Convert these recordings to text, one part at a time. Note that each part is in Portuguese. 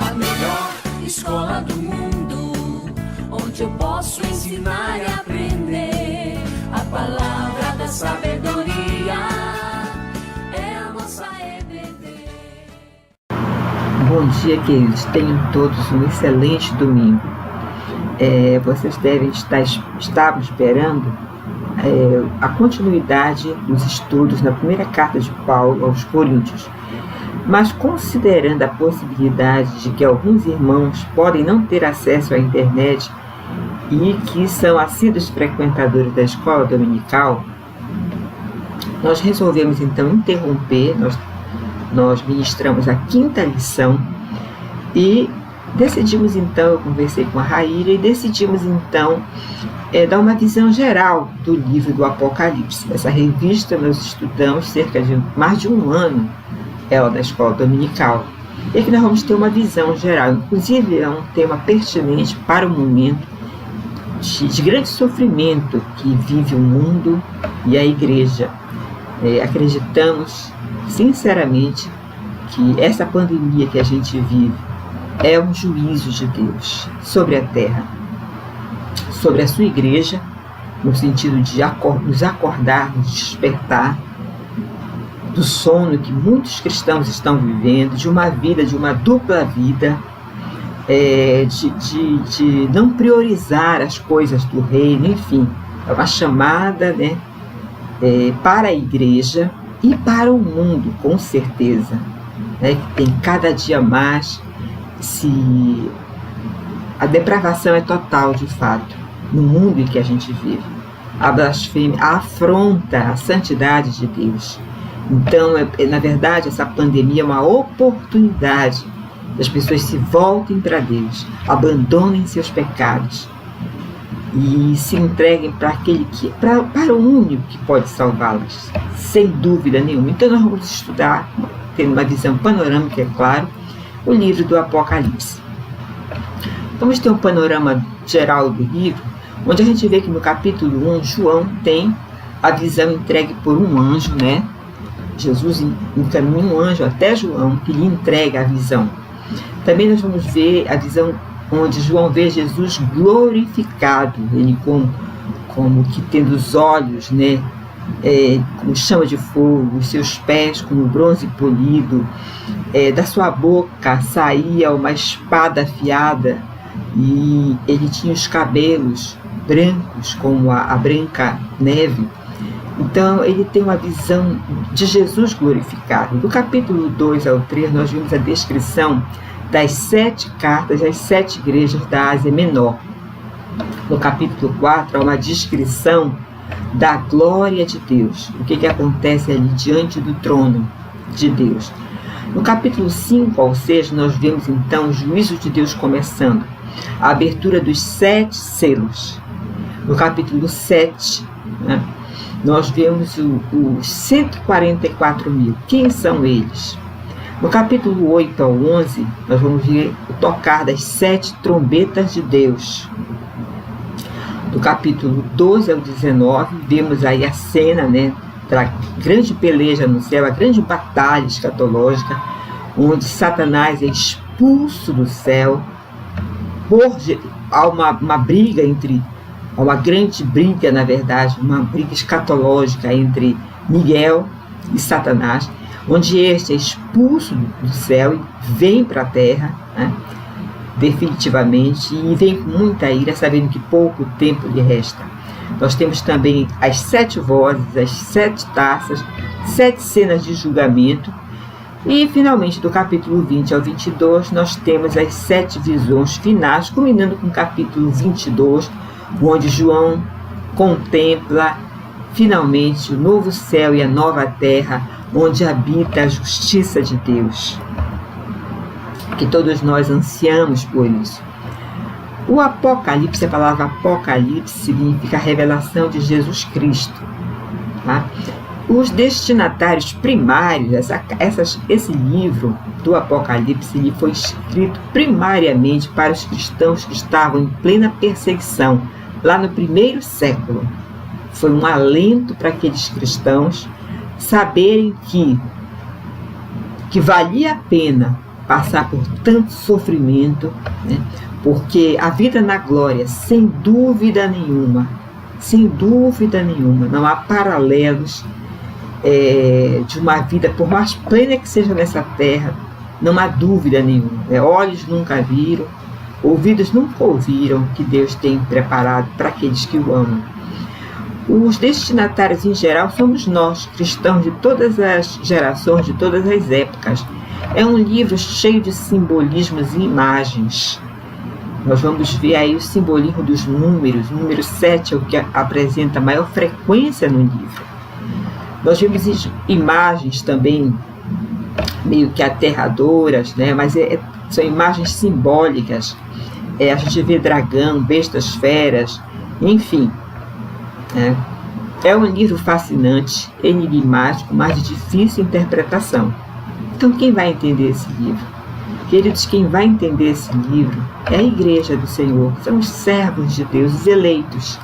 a melhor escola do mundo, onde eu posso ensinar e aprender. A palavra da sabedoria é a nossa EBD. Bom dia, queridos. Tenham todos um excelente domingo. Vocês devem estavam esperando a continuidade dos estudos na primeira carta de Paulo aos Coríntios. Mas considerando a possibilidade de que alguns irmãos podem não ter acesso à internet e que são assíduos frequentadores da escola dominical, nós resolvemos então interromper. Nós ministramos a 5ª lição e decidimos então, eu conversei com a Raíra e decidimos então dar uma visão geral do livro do Apocalipse. Essa revista nós estudamos cerca de mais de um ano, ela da escola dominical. E aqui nós vamos ter uma visão geral, inclusive é um tema pertinente para o momento de grande sofrimento que vive o mundo e a igreja. Acreditamos sinceramente que essa pandemia que a gente vive é um juízo de Deus sobre a terra, sobre a sua igreja, no sentido de nos acordar, nos despertar do sono que muitos cristãos estão vivendo, de uma vida, de uma dupla vida, de não priorizar as coisas do reino. Enfim, é uma chamada, para a igreja e para o mundo, com certeza, que tem cada dia mais. A depravação é total, de fato, no mundo em que a gente vive. A blasfêmia, a afronta à santidade de Deus. Então, na verdade, essa pandemia é uma oportunidade das pessoas se voltem para Deus, abandonem seus pecados e se entreguem para o único que pode salvá-las, sem dúvida nenhuma. Então, nós vamos estudar, tendo uma visão panorâmica, é claro, o livro do Apocalipse. Vamos ter um panorama geral do livro, onde a gente vê que no capítulo 1, João tem a visão entregue por um anjo, Jesus encaminha um anjo até João, que lhe entrega a visão. Também nós vamos ver a visão onde João vê Jesus glorificado, ele como que tendo os olhos, como chama de fogo, os seus pés como bronze polido, da sua boca saía uma espada afiada e ele tinha os cabelos brancos como a branca neve. Então ele tem uma visão de Jesus glorificado. Do capítulo 2 ao 3 nós vimos a descrição das 7 cartas às 7 igrejas da Ásia Menor. No capítulo 4 há uma descrição da glória de Deus, o que acontece ali diante do trono de Deus. No capítulo 5 ao 6 nós vemos então o juízo de Deus começando, a abertura dos 7 selos. No capítulo 7, nós vemos os 144 mil. Quem são eles? No capítulo 8 ao 11, nós vamos ver o tocar das 7 trombetas de Deus. Do capítulo 12 ao 19, vemos aí a cena, da grande peleja no céu, a grande batalha escatológica, onde Satanás é expulso do céu. Há uma briga há uma grande briga, na verdade, uma briga escatológica entre Miguel e Satanás, onde este é expulso do céu e vem para a terra, definitivamente, e vem com muita ira, sabendo que pouco tempo lhe resta. Nós temos também as 7 vozes, as 7 taças, 7 cenas de julgamento, e finalmente do capítulo 20 ao 22 nós temos as 7 visões finais, culminando com o capítulo 22, onde João contempla finalmente o novo céu e a nova terra, onde habita a justiça de Deus, que todos nós ansiamos por isso. O Apocalipse, a palavra Apocalipse significa a revelação de Jesus Cristo. Os destinatários primários, esse livro do Apocalipse, ele foi escrito primariamente para os cristãos que estavam em plena perseguição, lá no 1º século. Foi um alento para aqueles cristãos saberem que valia a pena passar por tanto sofrimento, né? Porque a vida na glória, sem dúvida nenhuma, não há paralelos de uma vida, por mais plena que seja nessa terra, não há dúvida nenhuma. Olhos nunca viram, ouvidos nunca ouviram que Deus tem preparado para aqueles que o amam. Os destinatários em geral somos nós, cristãos de todas as gerações, de todas as épocas. É um livro cheio de simbolismos e imagens. Nós vamos ver aí o simbolismo dos números. O número 7 é o que apresenta maior frequência no livro. Nós vemos imagens também meio que aterradoras, né? Mas são imagens simbólicas. A gente vê dragão, bestas feras, enfim. É um livro fascinante, enigmático, mas de difícil interpretação. Então, quem vai entender esse livro? Queridos, quem vai entender esse livro é a igreja do Senhor, são os servos de Deus, os eleitos.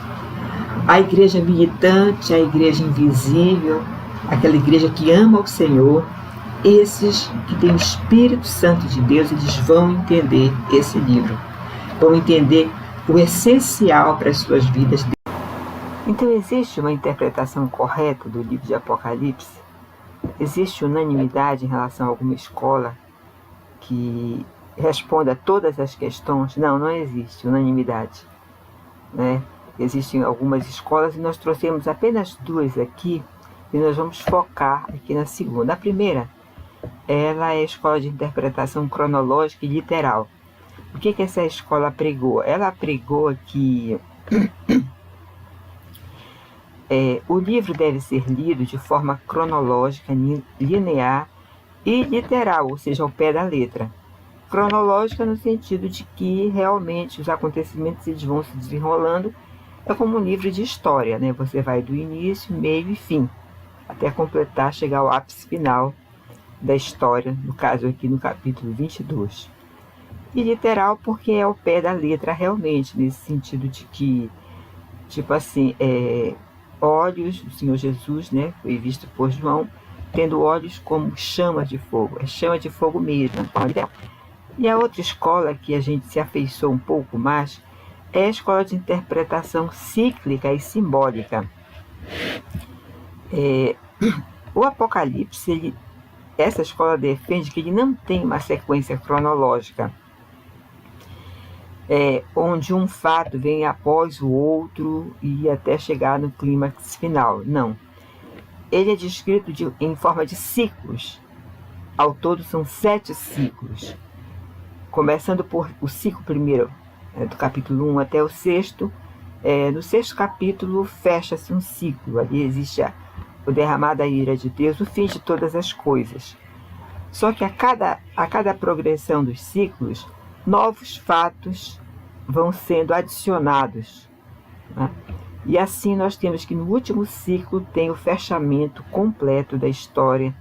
A igreja militante, a igreja invisível, aquela igreja que ama o Senhor, esses que têm o Espírito Santo de Deus, eles vão entender esse livro, vão entender o essencial para as suas vidas. Então, existe uma interpretação correta do livro de Apocalipse? Existe unanimidade em relação a alguma escola que responda a todas as questões? Não existe unanimidade, né? Existem algumas escolas e nós trouxemos apenas duas aqui e nós vamos focar aqui na segunda. A primeira, ela é a escola de interpretação cronológica e literal. O que essa escola pregou? Ela pregou que o livro deve ser lido de forma cronológica, linear e literal, ou seja, ao pé da letra. Cronológica no sentido de que realmente os acontecimentos eles vão se desenrolando, é como um livro de história, né? Você vai do início, meio e fim, até completar, chegar ao ápice final da história, no caso aqui no capítulo 22. E literal porque é ao pé da letra realmente, nesse sentido de que, tipo assim, olhos, o Senhor Jesus, né, foi visto por João, tendo olhos como chama de fogo. É chama de fogo mesmo. E a outra escola que a gente se afeiçoou um pouco mais é a escola de interpretação cíclica e simbólica. O Apocalipse, essa escola defende que ele não tem uma sequência cronológica, onde um fato vem após o outro e até chegar no clímax final. Não. Ele é descrito em forma de ciclos. Ao todo são 7 ciclos. Começando por o ciclo primeiro, do capítulo 1 até o 6º. No 6º capítulo fecha-se um ciclo. Ali existe o derramar da ira de Deus, o fim de todas as coisas. Só que a cada progressão dos ciclos, novos fatos vão sendo adicionados, né? E assim nós temos que no último ciclo tem o fechamento completo da história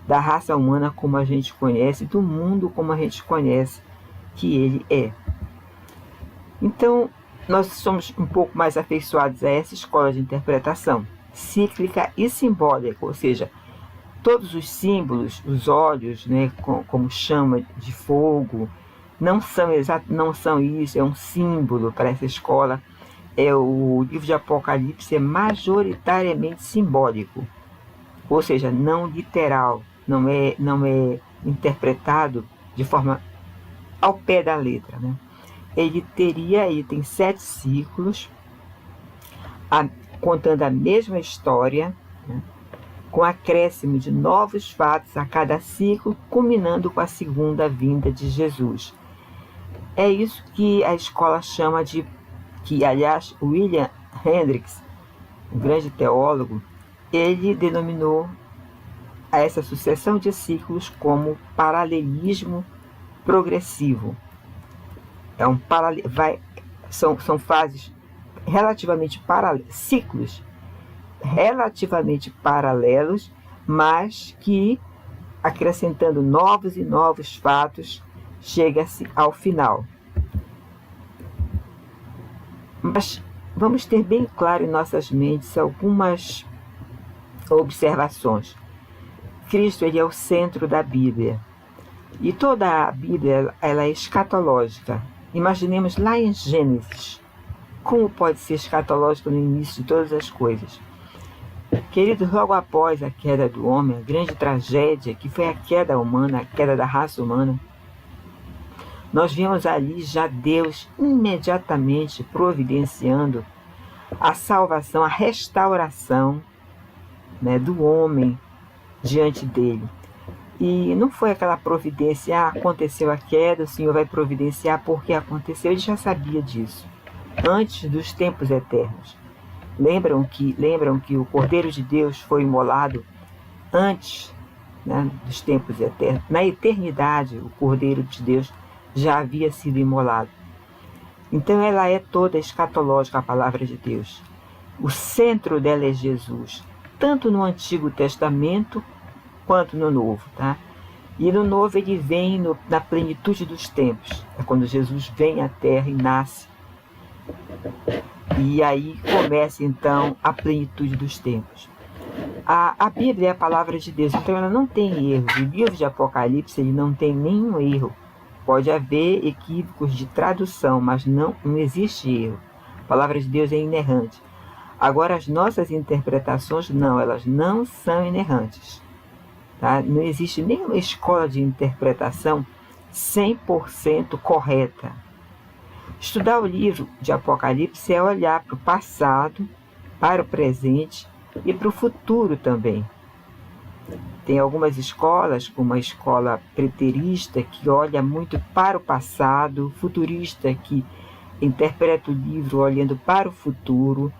da raça humana como a gente conhece, do mundo como a gente conhece que ele é. Então, nós somos um pouco mais afeiçoados a essa escola de interpretação cíclica e simbólica, ou seja, todos os símbolos, os olhos, né, como chama de fogo, não são isso, é um símbolo para essa escola. O livro de Apocalipse é majoritariamente simbólico, ou seja, não literal, não é interpretado de forma ao pé da letra, né? Ele tem 7 ciclos, contando a mesma história, né, com acréscimo de novos fatos a cada ciclo, culminando com a segunda vinda de Jesus. É isso que a escola chama de, que aliás William Hendricks, um grande teólogo, ele denominou a essa sucessão de ciclos como paralelismo progressivo. São fases relativamente ciclos relativamente paralelos, mas que, acrescentando novos e novos fatos, chega-se ao final. Mas vamos ter bem claro em nossas mentes algumas observações. Cristo, ele é o centro da Bíblia. E toda a Bíblia ela é escatológica. Imaginemos lá em Gênesis, como pode ser escatológico no início de todas as coisas. Queridos, logo após a queda do homem, a grande tragédia que foi a queda humana, a queda da raça humana, nós vemos ali já Deus imediatamente providenciando a salvação, a restauração, né, do homem diante dele. E não foi aquela providência, aconteceu a queda, o Senhor vai providenciar porque aconteceu. Ele já sabia disso, antes dos tempos eternos. Lembram que o Cordeiro de Deus foi imolado antes, né, dos tempos eternos. Na eternidade, o Cordeiro de Deus já havia sido imolado. Então ela é toda escatológica, a palavra de Deus. O centro dela é Jesus, tanto no Antigo Testamento quanto no Novo, tá? E no Novo ele vem na plenitude dos tempos. É quando Jesus vem à Terra e nasce. E aí começa então a plenitude dos tempos. A Bíblia é a palavra de Deus, então ela não tem erro. O livro de Apocalipse ele não tem nenhum erro. Pode haver equívocos de tradução, mas não existe erro. A palavra de Deus é inerrante. Agora as nossas interpretações não, elas não são inerrantes. Tá? Não existe nenhuma escola de interpretação 100% correta. Estudar o livro de Apocalipse é olhar para o passado, para o presente e para o futuro também. Tem algumas escolas, como a escola preterista, que olha muito para o passado, futurista, que interpreta o livro olhando para o futuro.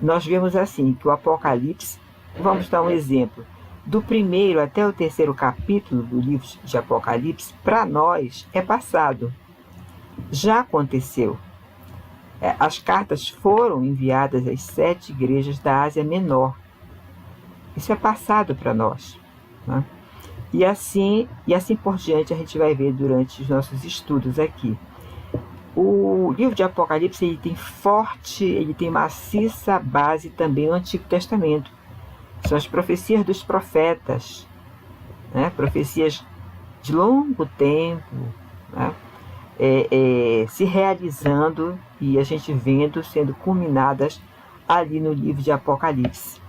Nós vemos assim, que o Apocalipse, vamos dar um exemplo, do primeiro até o terceiro capítulo do livro de Apocalipse, para nós é passado. Já aconteceu. As cartas foram enviadas às 7 igrejas da Ásia Menor. Isso é passado para nós, né? E assim por diante a gente vai ver durante os nossos estudos aqui. O livro de Apocalipse ele tem maciça base também no Antigo Testamento. São as profecias dos profetas, né? Profecias de longo tempo, né? Se realizando e a gente vendo sendo culminadas ali no livro de Apocalipse.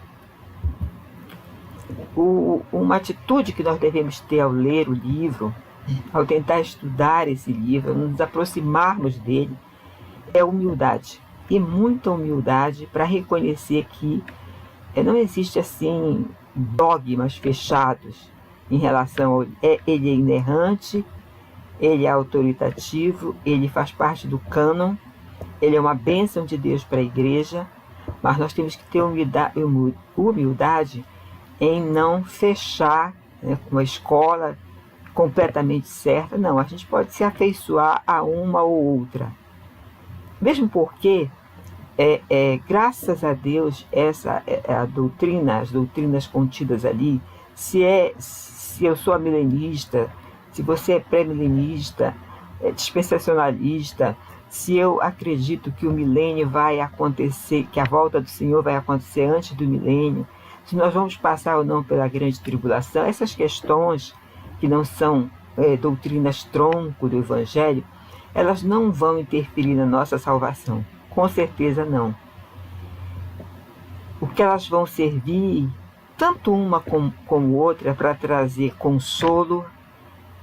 Uma atitude que nós devemos ter ao ler o livro, ao tentar estudar esse livro, nos aproximarmos dele, é humildade. E muita humildade para reconhecer que não existe assim dogmas fechados em relação ao... Ele é inerrante, ele é autoritativo, ele faz parte do cânon, ele é uma bênção de Deus para a igreja, mas nós temos que ter humildade em não fechar, né, uma escola completamente certa. Não, a gente pode se afeiçoar a uma ou outra. Mesmo porque, graças a Deus, as doutrinas contidas ali, se eu sou milenista, se você é pré-milenista, dispensacionalista, se eu acredito que o milênio vai acontecer, que a volta do Senhor vai acontecer antes do milênio, se nós vamos passar ou não pela grande tribulação, essas questões que não são doutrinas tronco do Evangelho, elas não vão interferir na nossa salvação. Com certeza não. O que elas vão servir, tanto uma como outra, para trazer consolo,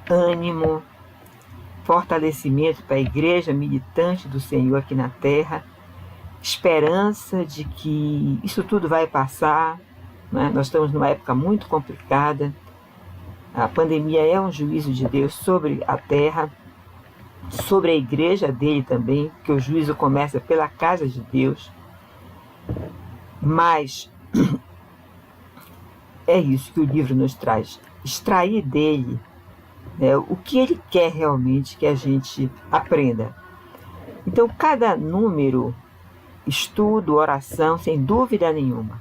ânimo, fortalecimento para a igreja militante do Senhor aqui na terra, esperança de que isso tudo vai passar, né? Nós estamos numa época muito complicada, a pandemia é um juízo de Deus sobre a terra, sobre a igreja dele também, que o juízo começa pela casa de Deus, mas é isso que o livro nos traz, extrair dele o que ele quer realmente que a gente aprenda. Então, cada número, estudo, oração, sem dúvida nenhuma.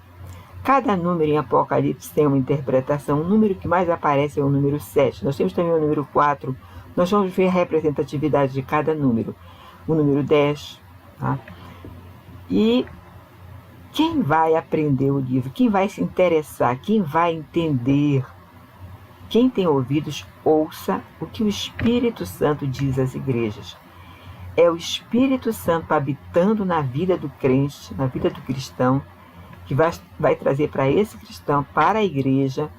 Cada número em Apocalipse tem uma interpretação. O número que mais aparece é o número 7. Nós temos também o número 4. Nós vamos ver a representatividade de cada número. O número 10. Tá? E quem vai aprender o livro? Quem vai se interessar? Quem vai entender? Quem tem ouvidos, ouça o que o Espírito Santo diz às igrejas. É o Espírito Santo habitando na vida do crente, na vida do cristão, que vai trazer para esse cristão, para a igreja,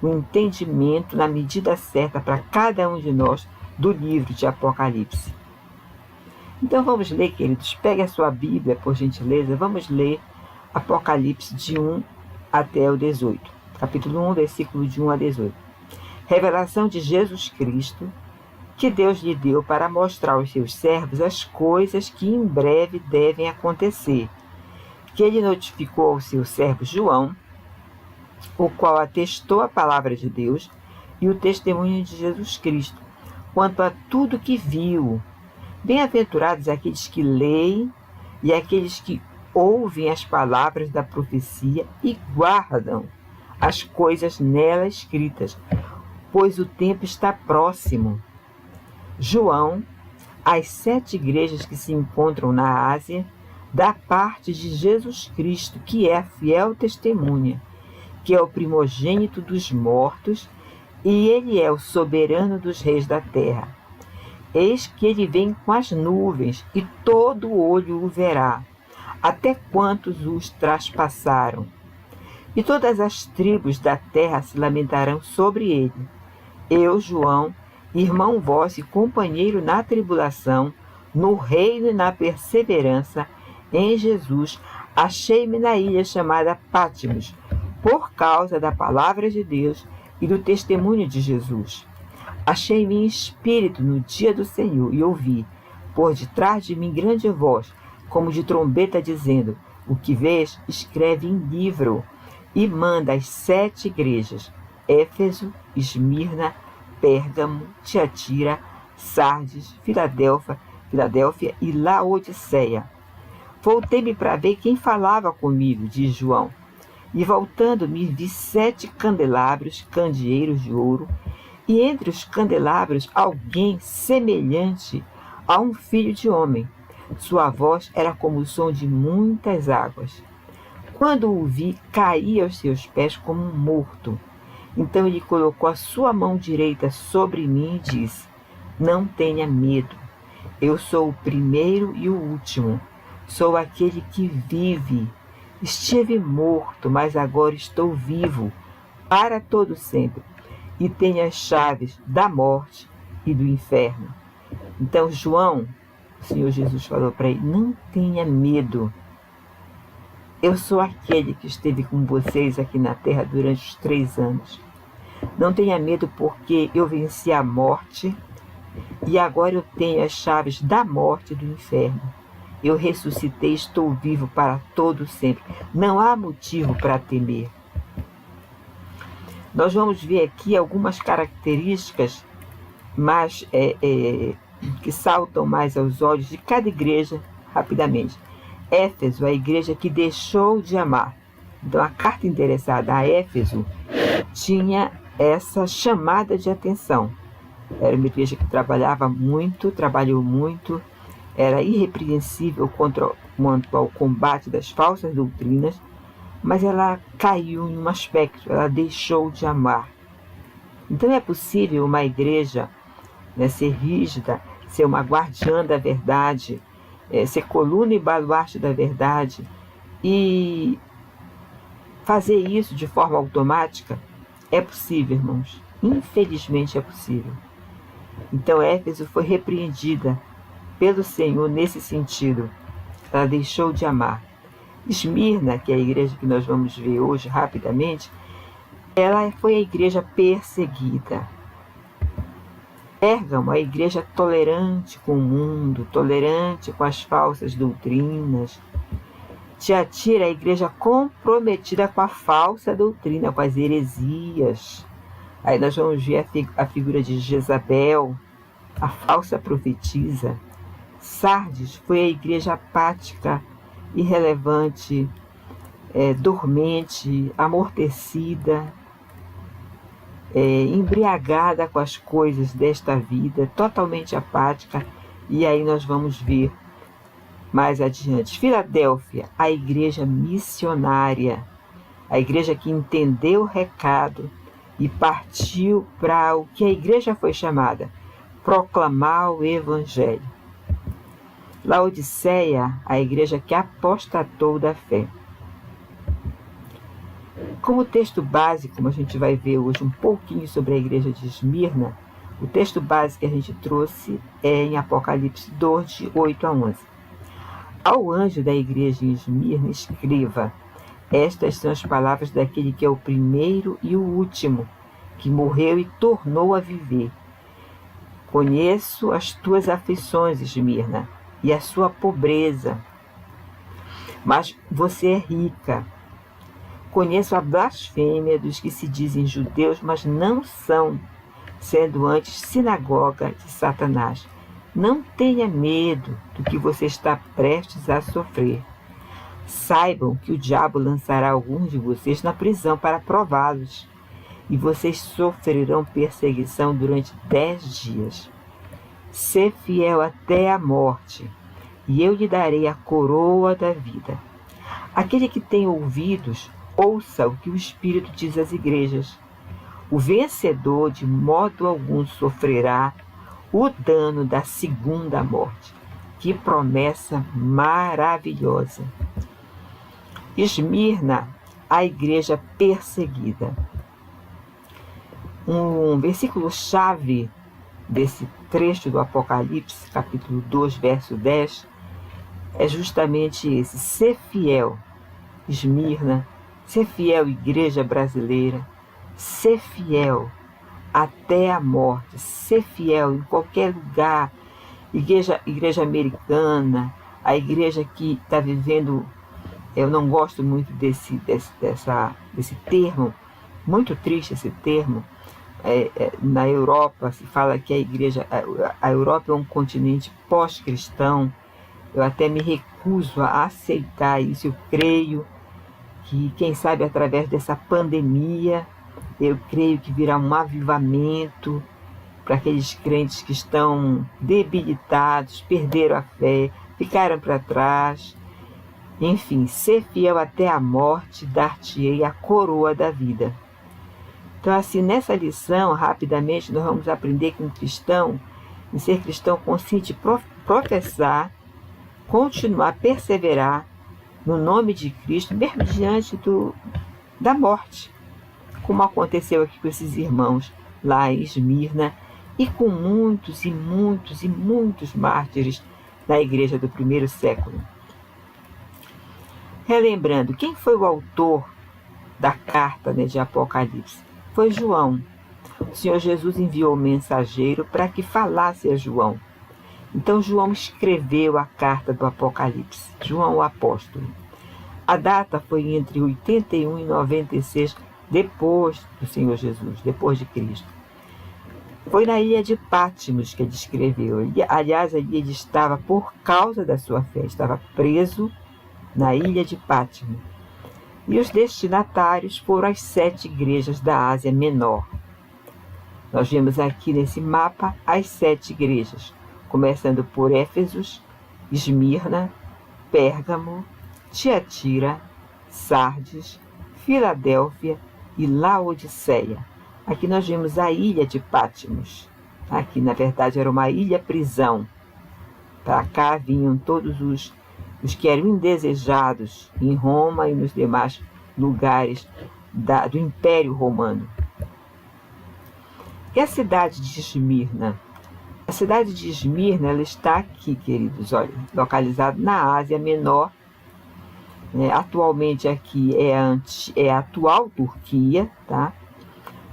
o entendimento na medida certa para cada um de nós do livro de Apocalipse. Então vamos ler, queridos, pegue a sua Bíblia, por gentileza, vamos ler Apocalipse de 1 até o 18. Capítulo 1, versículo de 1 a 18. Revelação de Jesus Cristo, que Deus lhe deu para mostrar aos seus servos as coisas que em breve devem acontecer, que ele notificou ao seu servo João, o qual atestou a palavra de Deus e o testemunho de Jesus Cristo, quanto a tudo que viu. Bem-aventurados aqueles que leem e aqueles que ouvem as palavras da profecia e guardam as coisas nela escritas, pois o tempo está próximo. João, às 7 igrejas que se encontram na Ásia, da parte de Jesus Cristo, que é a fiel testemunha, que é o primogênito dos mortos, e ele é o soberano dos reis da terra. Eis que ele vem com as nuvens, e todo olho o verá, até quantos os traspassaram. E todas as tribos da terra se lamentarão sobre ele. Eu, João, irmão vosso e companheiro na tribulação, no reino e na perseverança, em Jesus, achei-me na ilha chamada Patmos, por causa da palavra de Deus e do testemunho de Jesus. Achei-me em espírito no dia do Senhor e ouvi, por detrás de mim, grande voz, como de trombeta, dizendo: o que vês, escreve em livro, e manda às 7 igrejas: Éfeso, Esmirna, Pérgamo, Tiatira, Sardes, Filadélfia e Laodiceia. Voltei-me para ver quem falava comigo, diz João. E voltando-me, vi 7 candelabros, candeeiros de ouro, e entre os candelabros alguém semelhante a um filho de homem. Sua voz era como o som de muitas águas. Quando o vi, caí aos seus pés como um morto. Então ele colocou a sua mão direita sobre mim e disse: não tenha medo. Eu sou o primeiro e o último. Sou aquele que vive. Estive morto, mas agora estou vivo, para todo sempre, e tenho as chaves da morte e do inferno. Então João, o Senhor Jesus falou para ele: não tenha medo. Eu sou aquele que esteve com vocês aqui na terra durante os 3 anos. Não tenha medo, porque eu venci a morte e agora eu tenho as chaves da morte e do inferno. Eu ressuscitei, estou vivo para todo sempre. Não há motivo para temer. Nós vamos ver aqui algumas características mais, que saltam mais aos olhos de cada igreja, rapidamente. Éfeso, a igreja que deixou de amar. Então, a carta endereçada a Éfeso tinha essa chamada de atenção. Era uma igreja que trabalhou muito, era irrepreensível quanto ao combate das falsas doutrinas, mas ela caiu em um aspecto, ela deixou de amar. Então é possível uma igreja, ser rígida, ser uma guardiã da verdade, ser coluna e baluarte da verdade, e fazer isso de forma automática? É possível, irmãos. Infelizmente é possível. Então Éfeso foi repreendida pelo Senhor nesse sentido. Ela deixou de amar. Esmirna, que é a igreja que nós vamos ver hoje rapidamente, ela foi a igreja perseguida. Pérgamo, a igreja tolerante com o mundo, tolerante com as falsas doutrinas. Tiatira, a igreja comprometida com a falsa doutrina, com as heresias. Aí nós vamos ver a figura de Jezabel, a falsa profetisa. Sardes foi a igreja apática, irrelevante, dormente, amortecida, embriagada com as coisas desta vida, totalmente apática. E aí nós vamos ver mais adiante. Filadélfia, a igreja missionária, a igreja que entendeu o recado e partiu para o que a igreja foi chamada, proclamar o Evangelho. Laodiceia, a igreja que apostatou da fé. Como texto base, como a gente vai ver hoje um pouquinho sobre a igreja de Esmirna, o texto base que a gente trouxe é em Apocalipse 2, de 8 a 11. Ao anjo da igreja em Esmirna, escreva: estas são as palavras daquele que é o primeiro e o último, que morreu e tornou a viver. Conheço as tuas aflições, Esmirna, e a sua pobreza, mas você é rica. Conheço a blasfêmia dos que se dizem judeus, mas não são, sendo antes sinagoga de Satanás. Não tenha medo do que você está prestes a sofrer. Saibam que o diabo lançará alguns de vocês na prisão para prová-los, e vocês sofrerão perseguição durante 10 dias. Sê fiel até a morte, e eu lhe darei a coroa da vida. Aquele que tem ouvidos, ouça o que o Espírito diz às igrejas. O vencedor de modo algum sofrerá o dano da segunda morte. Que promessa maravilhosa! Esmirna, a igreja perseguida. Um versículo-chave desse trecho do Apocalipse, capítulo 2, verso 10, é justamente esse: ser fiel, Esmirna, ser fiel, igreja brasileira, ser fiel até a morte, ser fiel em qualquer lugar, igreja americana, a igreja que está vivendo, eu não gosto muito desse termo, muito triste esse termo. Na Europa se fala que a Europa é um continente pós-cristão. Eu até me recuso a aceitar isso. Eu creio que, quem sabe, através dessa pandemia, eu creio que virá um avivamento para aqueles crentes que estão debilitados, perderam a fé, ficaram para trás. Enfim, ser fiel até a morte, dar-te-ei a coroa da vida. Então, assim, nessa lição, rapidamente, nós vamos aprender que um cristão, em ser cristão, consiste em professar, continuar, perseverar no nome de Cristo, mesmo diante da morte, como aconteceu aqui com esses irmãos lá em Esmirna, e com muitos e muitos e muitos mártires da igreja do primeiro século. Relembrando, quem foi o autor da carta, de Apocalipse? Foi João. O Senhor Jesus enviou um mensageiro para que falasse a João. Então João escreveu a carta do Apocalipse, João o apóstolo. A data foi entre 81 e 96 depois do Senhor Jesus, depois de Cristo. Foi na ilha de Patmos que ele escreveu. Aliás, ali ele estava por causa da sua fé, estava preso na ilha de Patmos. E os destinatários foram as 7 igrejas da Ásia Menor. Nós vemos aqui nesse mapa as 7 igrejas, começando por Éfeso, Esmirna, Pérgamo, Tiatira, Sardes, Filadélfia e Laodiceia. Aqui nós vemos a ilha de Patmos. Aqui, na verdade, era uma ilha-prisão. Para cá vinham todos os que eram indesejados em Roma e nos demais lugares do Império Romano. E a cidade de Esmirna? A cidade de Esmirna, ela está aqui, queridos, olha, localizada na Ásia Menor. Atualmente aqui é a atual Turquia, tá?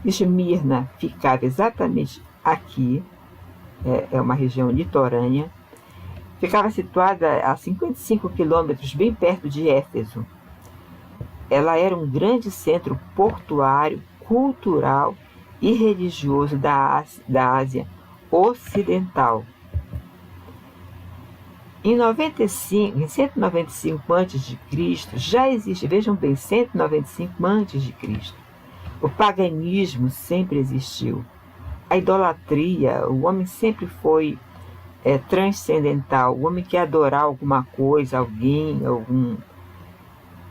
Esmirna ficava exatamente aqui, é uma região litorânea. Ficava situada a 55 quilômetros, bem perto de Éfeso. Ela era um grande centro portuário, cultural e religioso da Ásia Ocidental. Em 195 a.C., já existe, vejam bem, 195 a.C., o paganismo sempre existiu. A idolatria, o homem sempre foi transcendental. O homem quer adorar alguma coisa, alguém,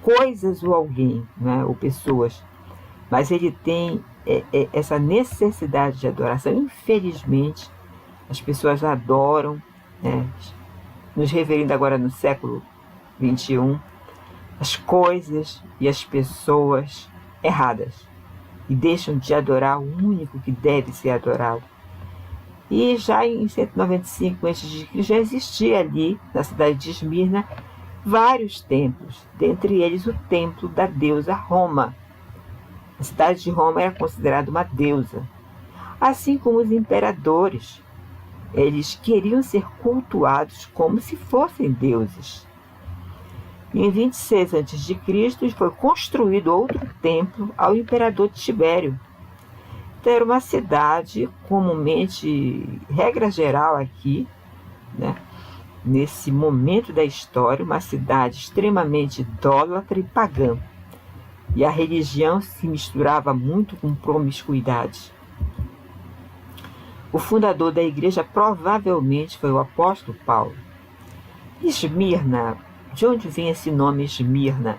coisas ou alguém, né, ou pessoas. Mas ele tem essa necessidade de adoração. Infelizmente, as pessoas adoram, né, nos referindo agora no século XXI, as coisas e as pessoas erradas, e deixam de adorar o único que deve ser adorado. E já em 195 a.C. já existia ali, na cidade de Esmirna, vários templos, dentre eles o templo da deusa Roma. A cidade de Roma era considerada uma deusa. Assim como os imperadores, eles queriam ser cultuados como se fossem deuses. Em 26 a.C. foi construído outro templo ao imperador Tibério. Então era uma cidade, comumente, regra geral aqui, né, nesse momento da história, uma cidade extremamente idólatra e pagã. E a religião se misturava muito com promiscuidade. O fundador da igreja provavelmente foi o apóstolo Paulo. Esmirna, de onde vem esse nome Esmirna?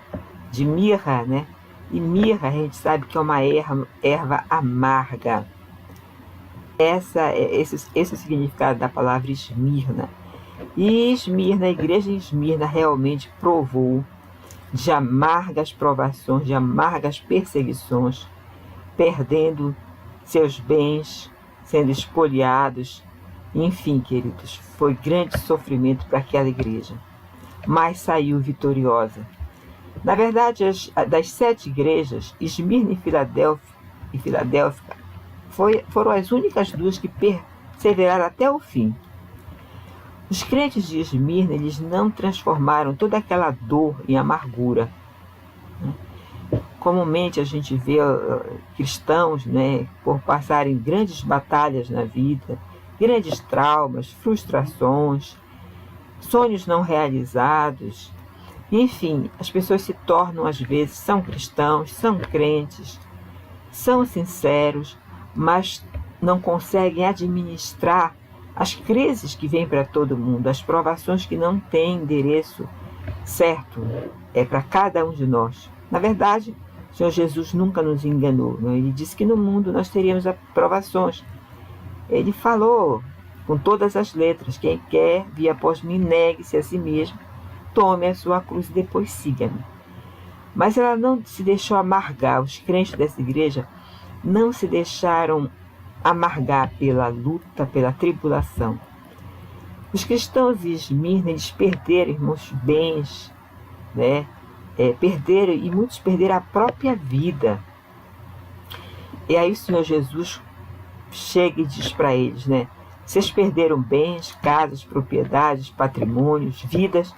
De mirra, né? E mirra a gente sabe que é uma erva amarga. Esse é o significado da palavra Esmirna. E Esmirna, a igreja de Esmirna realmente provou de amargas provações, de amargas perseguições, perdendo seus bens, sendo espoliados. Enfim, queridos, foi grande sofrimento para aquela igreja, mas saiu vitoriosa. Na verdade, das 7 igrejas, Esmirna e Filadélfia foram as únicas 2 que perseveraram até o fim. Os crentes de Esmirna, eles não transformaram toda aquela dor em amargura. Comumente a gente vê cristãos, né, por passarem grandes batalhas na vida, grandes traumas, frustrações, sonhos não realizados. Enfim, as pessoas se tornam, às vezes, são cristãos, são crentes, são sinceros, mas não conseguem administrar as crises que vêm para todo mundo, as provações que não têm endereço certo para cada um de nós. Na verdade, o Senhor Jesus nunca nos enganou, não? Ele disse que no mundo nós teríamos provações. Ele falou com todas as letras: quem quer vir após mim, negue-se a si mesmo, tome a sua cruz e depois siga-me. Mas ela não se deixou amargar. Os crentes dessa igreja não se deixaram amargar pela luta, pela tribulação. Os cristãos de Esmirna, eles perderam, irmãos, bens, né? Perderam, e muitos perderam a própria vida. E aí o Senhor Jesus chega e diz para eles, né? Vocês perderam bens, casas, propriedades, patrimônios, vidas,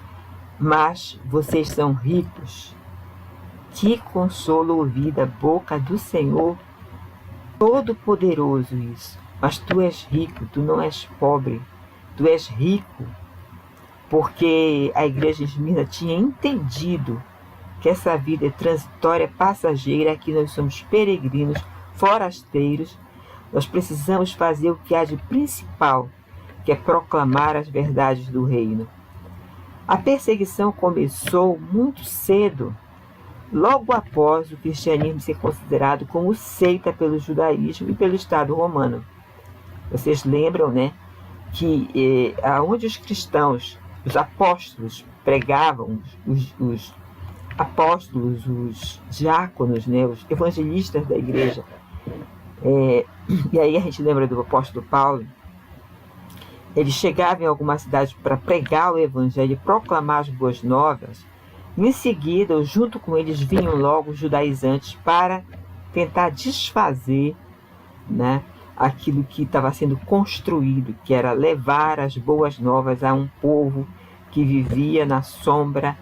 mas vocês são ricos. Que consolo ouvir da boca do Senhor Todo-Poderoso isso. Mas tu és rico, tu não és pobre, tu és rico. Porque a igreja de Esmirna tinha entendido que essa vida é transitória, passageira, que nós somos peregrinos, forasteiros. Nós precisamos fazer o que há de principal, que é proclamar as verdades do reino. A perseguição começou muito cedo, logo após o cristianismo ser considerado como seita pelo judaísmo e pelo Estado romano. Vocês lembram, né, que aonde os cristãos, os apóstolos pregavam, os apóstolos, os diáconos, né, os evangelistas da igreja, e aí a gente lembra do apóstolo Paulo. Ele chegava em alguma cidade para pregar o evangelho e proclamar as boas novas. Em seguida, junto com eles, vinham logo os judaizantes para tentar desfazer, né, aquilo que estava sendo construído, que era levar as boas novas a um povo que vivia na sombra,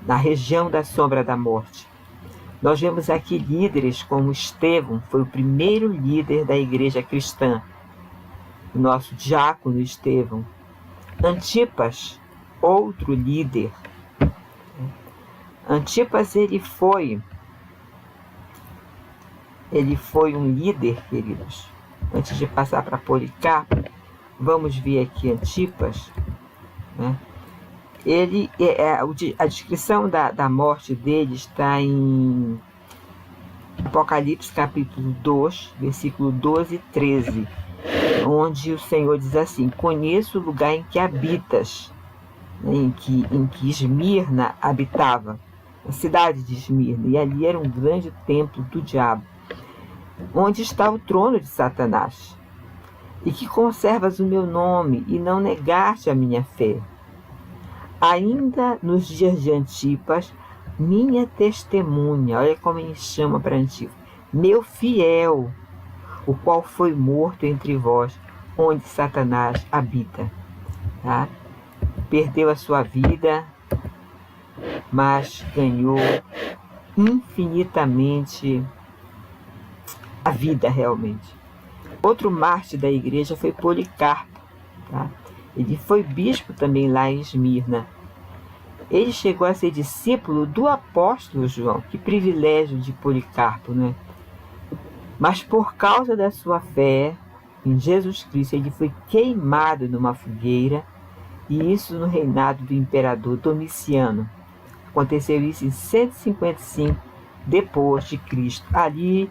na região da sombra da morte. Nós vemos aqui líderes como Estevão, foi o primeiro líder da igreja cristã, o nosso diácono Estevão. Antipas, outro líder. Antipas, ele foi um líder, queridos. Antes de passar para Policarpo, vamos ver aqui Antipas, né? A descrição da morte dele está em Apocalipse capítulo 2, versículo 12 e 13, onde o Senhor diz assim: conheço o lugar em que habitas, né, em que Esmirna habitava, a cidade de Esmirna, e ali era um grande templo do diabo, onde está o trono de Satanás, e que conservas o meu nome e não negaste a minha fé. Ainda nos dias de Antipas, minha testemunha, olha como ele chama para Antipas, meu fiel, o qual foi morto entre vós, onde Satanás habita. Tá? Perdeu a sua vida, mas ganhou infinitamente a vida realmente. Outro mártir da igreja foi Policarpo. Tá? Ele foi bispo também lá em Esmirna. Ele chegou a ser discípulo do apóstolo João. Que privilégio de Policarpo, né? Mas por causa da sua fé em Jesus Cristo, ele foi queimado numa fogueira, e isso no reinado do imperador Domiciano. Aconteceu isso em 155 depois de Cristo, ali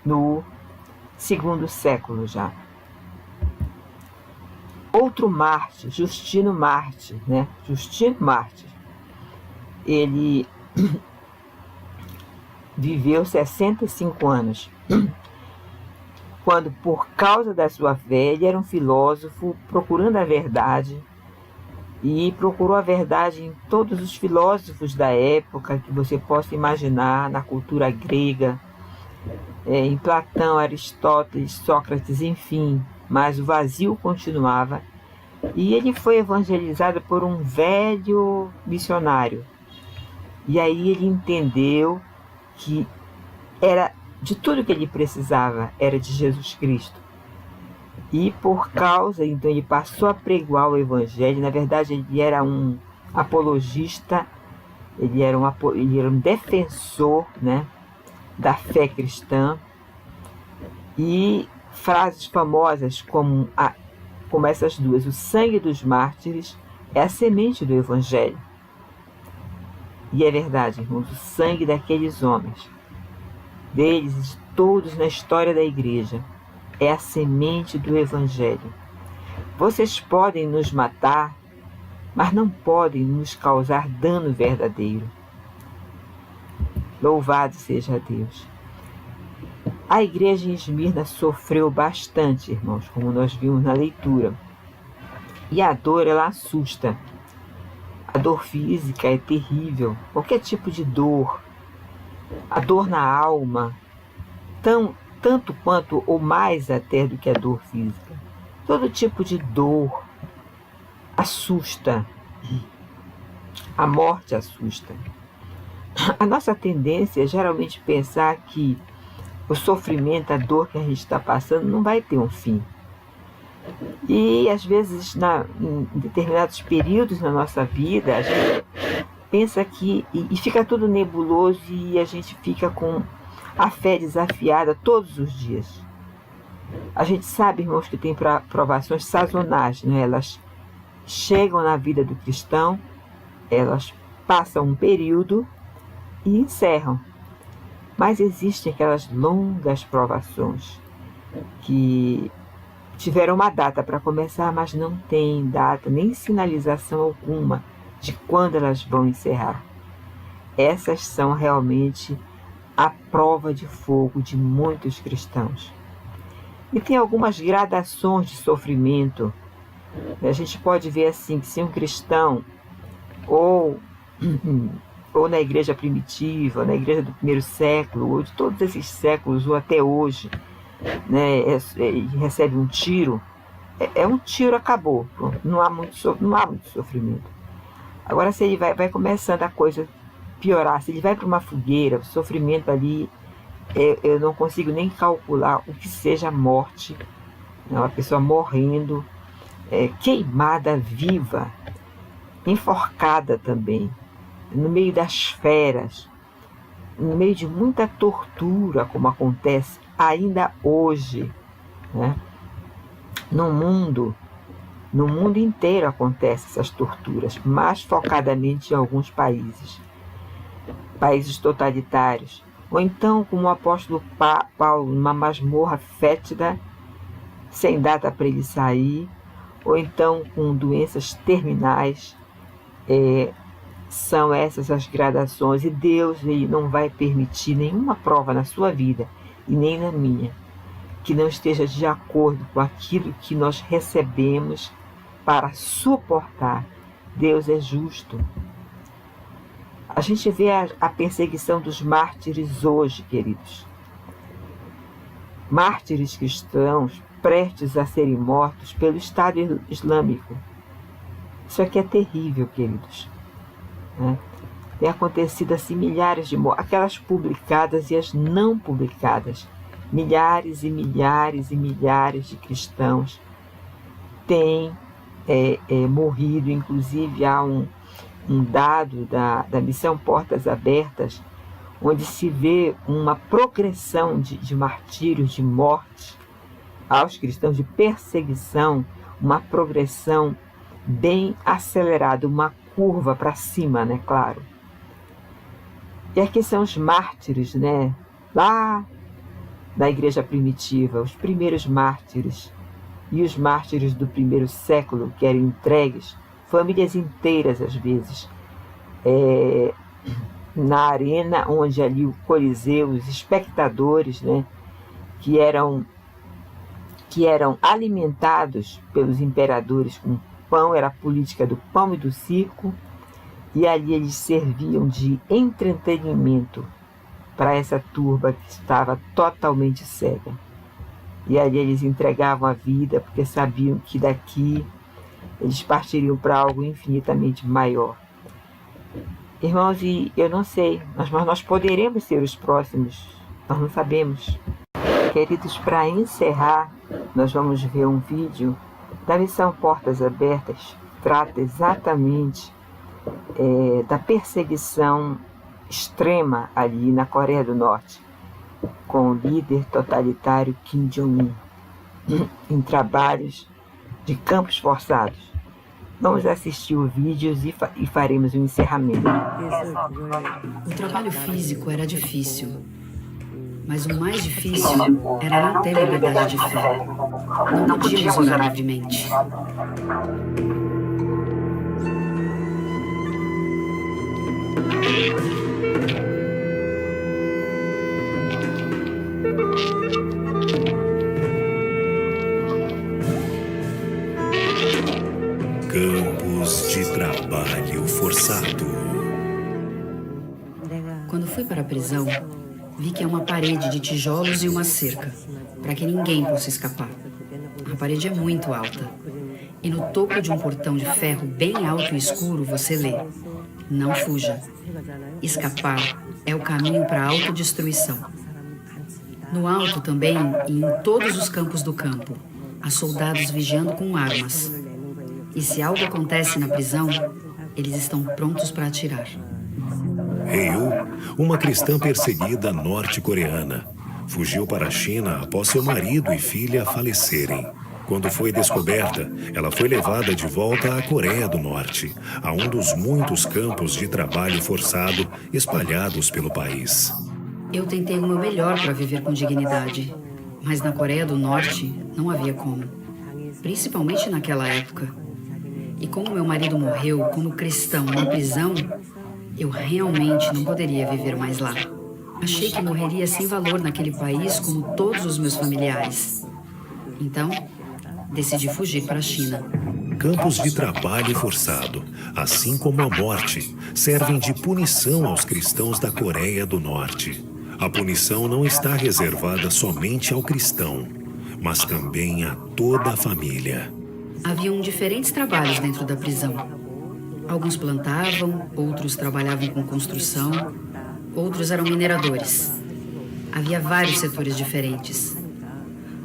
no segundo século já. Outro mártir, Justino Mártir, né? Justino Mártir. Ele viveu 65 anos. Quando, por causa da sua fé, ele era um filósofo procurando a verdade, e procurou a verdade em todos os filósofos da época que você possa imaginar, na cultura grega, em Platão, Aristóteles, Sócrates, enfim, mas o vazio continuava, e ele foi evangelizado por um velho missionário. E aí ele entendeu que era de tudo que ele precisava, era de Jesus Cristo. E por causa, então, ele passou a pregoar o evangelho. Na verdade, ele era um apologista, ele era um defensor, né, da fé cristã. E frases famosas como essas duas: o sangue dos mártires é a semente do evangelho. E é verdade, irmãos, o sangue daqueles homens, deles e de todos na história da igreja, é a semente do evangelho. Vocês podem nos matar, mas não podem nos causar dano verdadeiro. Louvado seja Deus. A igreja em Esmirna sofreu bastante, irmãos, como nós vimos na leitura. E a dor, ela assusta. A dor física é terrível, qualquer tipo de dor. A dor na alma, tanto quanto ou mais até do que a dor física. Todo tipo de dor assusta. A morte assusta. A nossa tendência é geralmente pensar que o sofrimento, a dor que a gente está passando não vai ter um fim. E às vezes, em determinados períodos na nossa vida, a gente pensa que, e fica tudo nebuloso, e a gente fica com a fé desafiada todos os dias. A gente sabe, irmãos, que tem provações sazonais, né? Elas chegam na vida do cristão, elas passam um período e encerram. Mas existem aquelas longas provações que tiveram uma data para começar, mas não tem data nem sinalização alguma de quando elas vão encerrar. Essas são realmente a prova de fogo de muitos cristãos. E tem algumas gradações de sofrimento. A gente pode ver assim, que se um cristão, ou na igreja primitiva, ou na igreja do primeiro século, ou de todos esses séculos, ou até hoje, né, recebe um tiro, é um tiro, acabou, não há muito sofrimento. Agora, se ele vai começando a coisa piorar, se ele vai para uma fogueira, o sofrimento ali, eu não consigo nem calcular o que seja a morte, né, uma pessoa morrendo, queimada viva, enforcada também, no meio das feras, no meio de muita tortura, como acontece ainda hoje, né? No mundo inteiro acontecem essas torturas, mais focadamente em alguns países totalitários, ou então como o apóstolo Paulo numa masmorra fétida, sem data para ele sair, ou então com doenças terminais. São essas as gradações, e Deus, ele não vai permitir nenhuma prova na sua vida e nem na minha que não esteja de acordo com aquilo que nós recebemos para suportar. Deus é justo. A gente vê a perseguição dos mártires hoje, queridos. Mártires cristãos prestes a serem mortos pelo Estado Islâmico. Isso aqui é terrível, queridos. Tem acontecido assim milhares de mortes, aquelas publicadas e as não publicadas. Milhares e milhares e milhares de cristãos têm morrido. Inclusive há um dado da Missão Portas Abertas, onde se vê uma progressão de martírios, de morte aos cristãos, de perseguição, uma progressão bem acelerada, uma curva para cima, né, claro. E aqui são os mártires, né, lá da igreja primitiva, os primeiros mártires, e os mártires do primeiro século, que eram entregues, famílias inteiras às vezes, na arena onde ali o Coliseu, os espectadores, né, que eram alimentados pelos imperadores com pão, era a política do pão e do circo, e ali eles serviam de entretenimento para essa turba que estava totalmente cega. E ali eles entregavam a vida, porque sabiam que daqui eles partiriam para algo infinitamente maior. Irmãos, e eu não sei, mas nós poderemos ser os próximos, nós não sabemos. Queridos, para encerrar, nós vamos ver um vídeo da Missão Portas Abertas, trata exatamente da perseguição extrema ali na Coreia do Norte, com o líder totalitário Kim Jong-un, em trabalhos de campos forçados. Vamos assistir o vídeo e faremos o encerramento. O trabalho físico era difícil, mas o mais difícil era não ter liberdade de fé. Não podíamos orar livremente. Campos de trabalho forçado. Quando fui para a prisão, vi que é uma parede de tijolos e uma cerca, para que ninguém possa escapar. A parede é muito alta. E no topo de um portão de ferro bem alto e escuro você lê: não fuja. Escapar é o caminho para a autodestruição. No alto também, e em todos os campos do campo, há soldados vigiando com armas. E se algo acontece na prisão, eles estão prontos para atirar. Ryu, uma cristã perseguida norte-coreana, fugiu para a China após seu marido e filha falecerem. Quando foi descoberta, ela foi levada de volta à Coreia do Norte, a um dos muitos campos de trabalho forçado espalhados pelo país. Eu tentei o meu melhor para viver com dignidade, mas na Coreia do Norte não havia como, principalmente naquela época. E como meu marido morreu como cristão na prisão, eu realmente não poderia viver mais lá. Achei que morreria sem valor naquele país como todos os meus familiares. Então, decidi fugir para a China. Campos de trabalho forçado, assim como a morte, servem de punição aos cristãos da Coreia do Norte. A punição não está reservada somente ao cristão, mas também a toda a família. Haviam diferentes trabalhos dentro da prisão. Alguns plantavam, outros trabalhavam com construção, outros eram mineradores. Havia vários setores diferentes.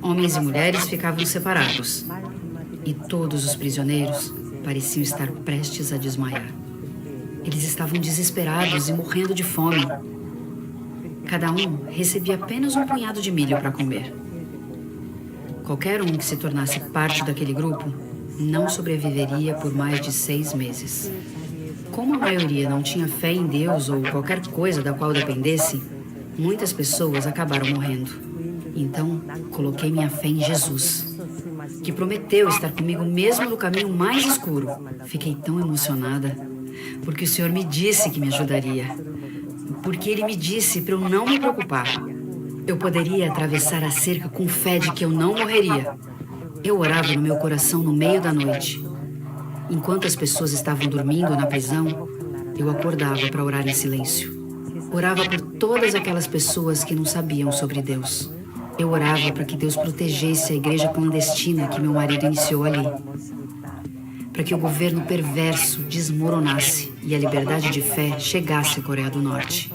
Homens e mulheres ficavam separados. E todos os prisioneiros pareciam estar prestes a desmaiar. Eles estavam desesperados e morrendo de fome. Cada um recebia apenas um punhado de milho para comer. Qualquer um que se tornasse parte daquele grupo não sobreviveria por mais de 6 meses. Como a maioria não tinha fé em Deus ou qualquer coisa da qual dependesse, Muitas pessoas acabaram morrendo. Então, coloquei minha fé em Jesus, que prometeu estar comigo mesmo no caminho mais escuro. Fiquei tão emocionada, porque o Senhor me disse que me ajudaria. Porque Ele me disse para eu não me preocupar. Eu poderia atravessar a cerca com fé de que eu não morreria. Eu orava no meu coração no meio da noite. Enquanto as pessoas estavam dormindo na prisão, eu acordava para orar em silêncio. Orava por todas aquelas pessoas que não sabiam sobre Deus. Eu orava para que Deus protegesse a igreja clandestina que meu marido iniciou ali. Para que o governo perverso desmoronasse e a liberdade de fé chegasse à Coreia do Norte.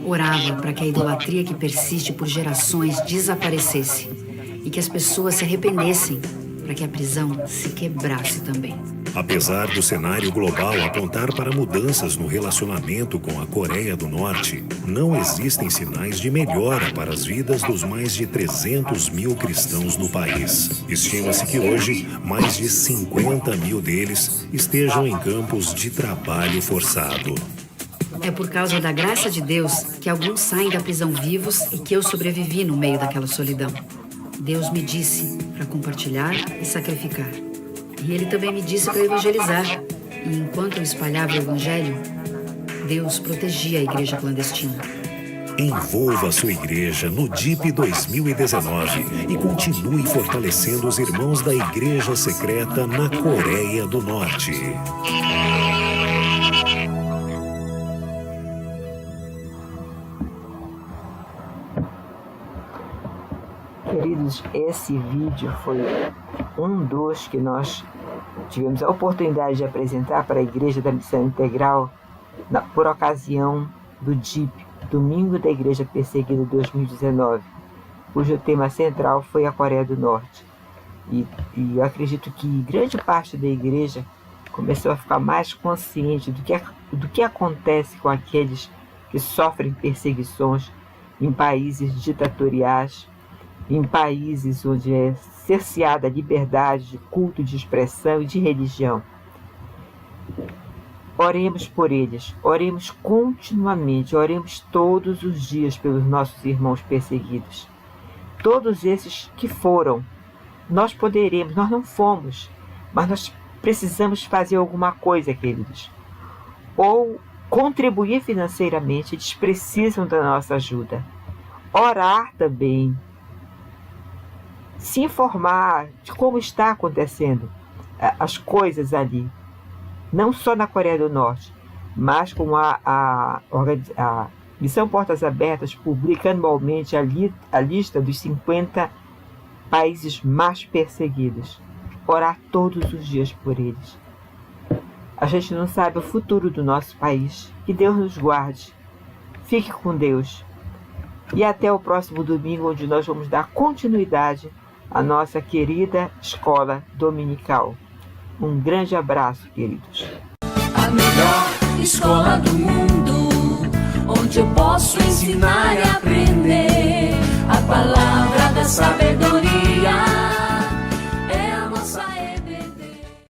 Orava para que a idolatria que persiste por gerações desaparecesse e que as pessoas se arrependessem, para que a prisão se quebrasse também. Apesar do cenário global apontar para mudanças no relacionamento com a Coreia do Norte, não existem sinais de melhora para as vidas dos mais de 300 mil cristãos no país. Estima-se que hoje, mais de 50 mil deles estejam em campos de trabalho forçado. É por causa da graça de Deus que alguns saem da prisão vivos e que eu sobrevivi no meio daquela solidão. Deus me disse para compartilhar e sacrificar. E Ele também me disse para evangelizar. E enquanto eu espalhava o evangelho, Deus protegia a igreja clandestina. Envolva a sua igreja no DIP 2019 e continue fortalecendo os irmãos da Igreja Secreta na Coreia do Norte. Queridos, esse vídeo foi um dos que nós tivemos a oportunidade de apresentar para a Igreja da Missão Integral por ocasião do DIP, Domingo da Igreja Perseguida 2019, cujo tema central foi a Coreia do Norte. E eu acredito que grande parte da igreja começou a ficar mais consciente do que acontece com aqueles que sofrem perseguições em países ditatoriais, em países onde é cerceada a liberdade de culto, de expressão e de religião. Oremos por eles, oremos continuamente, oremos todos os dias pelos nossos irmãos perseguidos. Todos esses que foram, nós poderemos, nós não fomos, mas nós precisamos fazer alguma coisa, queridos. Ou contribuir financeiramente, eles precisam da nossa ajuda. Orar também. Se informar de como está acontecendo as coisas ali. Não só na Coreia do Norte, mas com a Missão Portas Abertas publica anualmente a lista dos 50 países mais perseguidos. Orar todos os dias por eles. A gente não sabe o futuro do nosso país. Que Deus nos guarde. Fique com Deus. E até o próximo domingo, onde nós vamos dar continuidade à nossa querida escola dominical. Um grande abraço, queridos. A melhor escola do mundo, onde eu posso ensinar e aprender.